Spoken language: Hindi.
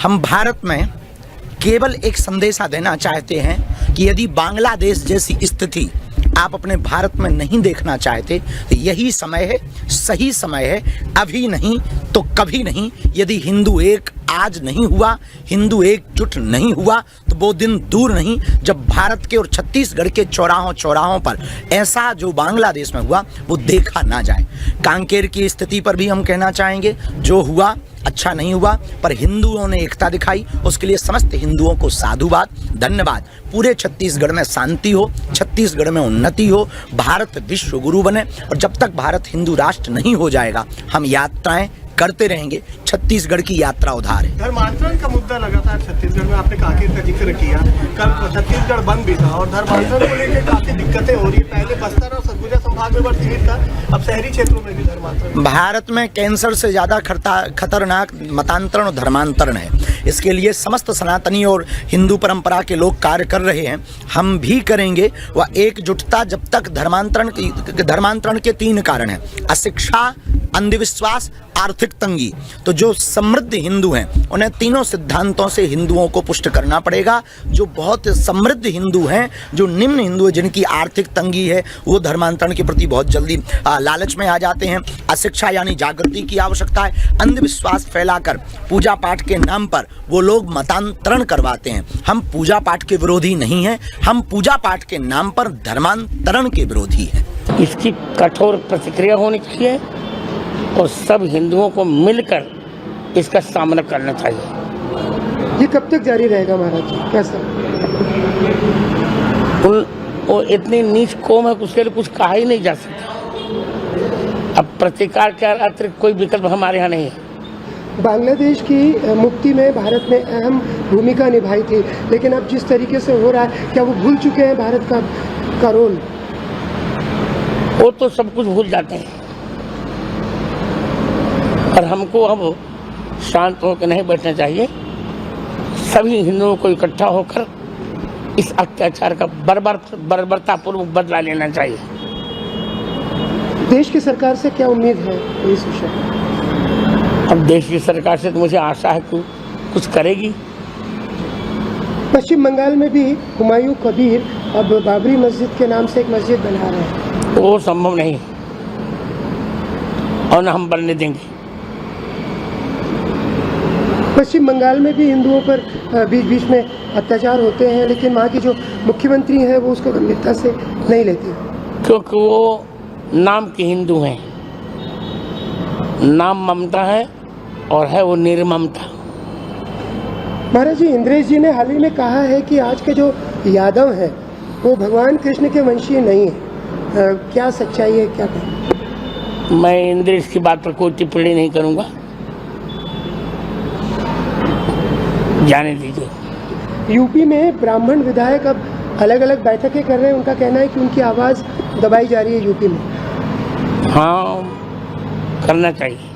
हम भारत में केवल एक संदेशा देना चाहते हैं कि यदि बांग्लादेश जैसी स्थिति आप अपने भारत में नहीं देखना चाहते तो यही समय है, सही समय है, अभी नहीं तो कभी नहीं। यदि हिंदू एक आज नहीं हुआ, हिंदू एकजुट नहीं हुआ तो वो दिन दूर नहीं जब भारत के और छत्तीसगढ़ के चौराहों पर ऐसा जो बांग्लादेश में हुआ वो देखा ना जाए। कांकेर की स्थिति पर भी हम कहना चाहेंगे, जो हुआ अच्छा नहीं हुआ, पर हिंदुओं ने एकता दिखाई, उसके लिए समस्त हिंदुओं को साधुवाद, धन्यवाद। पूरे छत्तीसगढ़ में शांति हो, छत्तीसगढ़ में उन्नति हो, भारत विश्व गुरु बने। और जब तक भारत हिंदू राष्ट्र नहीं हो जाएगा हम यात्राएं करते रहेंगे। छत्तीसगढ़ की यात्रा उधार है। धर्मांतरण का मुद्दा लगातार छत्तीसगढ़ में, आपने कांकेर का जिक्र किया, कल छत्तीसगढ़ बंद भी था और धर्मांतरण को लेकर काफी दिक्कतें हो रही है। पहले बस्तर और सरगुजा संभाग में सीमित था, अब शहरी क्षेत्रों में भी धर्मांतरण। भारत में कैंसर से ज्यादा खतरनाक मतांतरण और धर्मांतरण है। इसके लिए समस्त सनातनी और हिंदू परंपरा के लोग कार्य कर रहे हैं, हम भी करेंगे। वह एकजुटता जब तक धर्मांतरण के 3 कारण हैं: अशिक्षा, अंधविश्वास, आर्थिक तंगी। तो जो समृद्ध हिंदू हैं उन्हें तीनों सिद्धांतों से हिंदुओं को पुष्ट करना पड़ेगा। जो बहुत समृद्ध हिंदू हैं, जो निम्न हिंदू हैं, जिनकी आर्थिक तंगी है, वो धर्मांतरण के प्रति बहुत जल्दी लालच में आ जाते हैं। अशिक्षा यानी जागृति की आवश्यकता है। अंधविश्वास फैलाकर पूजा पाठ के नाम पर वो लोग मतांतरण करवाते हैं। हम पूजा पाठ के विरोधी नहीं हैं, हम पूजा पाठ के नाम पर धर्मांतरण के विरोधी हैं। इसकी कठोर प्रतिक्रिया होनी चाहिए और सब हिंदुओं को मिलकर इसका सामना करना चाहिए। ये कब तक जारी रहेगा महाराज जी, कैसा? वो इतनी नीच कौम है, उसके लिए कुछ कहा ही नहीं जा सकता। अब प्रतिकार के अतिरिक्त कोई विकल्प हमारे यहाँ नहीं है। बांग्लादेश की मुक्ति में भारत ने अहम भूमिका निभाई थी, लेकिन अब जिस तरीके से हो रहा है, क्या वो भूल चुके हैं भारत का रोल? वो तो सब कुछ भूल जाते हैं और हमको अब शांत होकर नहीं बैठना चाहिए। सभी हिंदुओं को इकट्ठा होकर इस अत्याचार का बर्बरतापूर्वक बदला लेना चाहिए। देश की सरकार से क्या उम्मीद है इस विषय में? अब देश की सरकार से तो मुझे आशा है कि कुछ करेगी। पश्चिम बंगाल में भी हुमायूं कबीर अब बाबरी मस्जिद के नाम से एक मस्जिद बना रहे हैं। वो संभव नहीं और न हम बनने देंगे। पश्चिम बंगाल में भी हिंदुओं पर बीच बीच में अत्याचार होते हैं, लेकिन वहाँ की जो मुख्यमंत्री हैं वो उसको गंभीरता से नहीं लेती, क्योंकि वो नाम के हिंदू हैं। नाम ममता है और है वो निर्ममता। महाराज जी, इंद्रेश जी ने हाल ही में कहा है कि आज के जो यादव हैं वो भगवान कृष्ण के वंशीय नहीं है। क्या सच्चाई है, क्या कहें? मैं इंद्रेश की बात पर कोई टिप्पणी नहीं करूँगा, जाने दीजिए। यूपी में ब्राह्मण विधायक अब अलग अलग बैठकें कर रहे हैं, उनका कहना है कि उनकी आवाज़ दबाई जा रही है यूपी में। हाँ, करना चाहिए।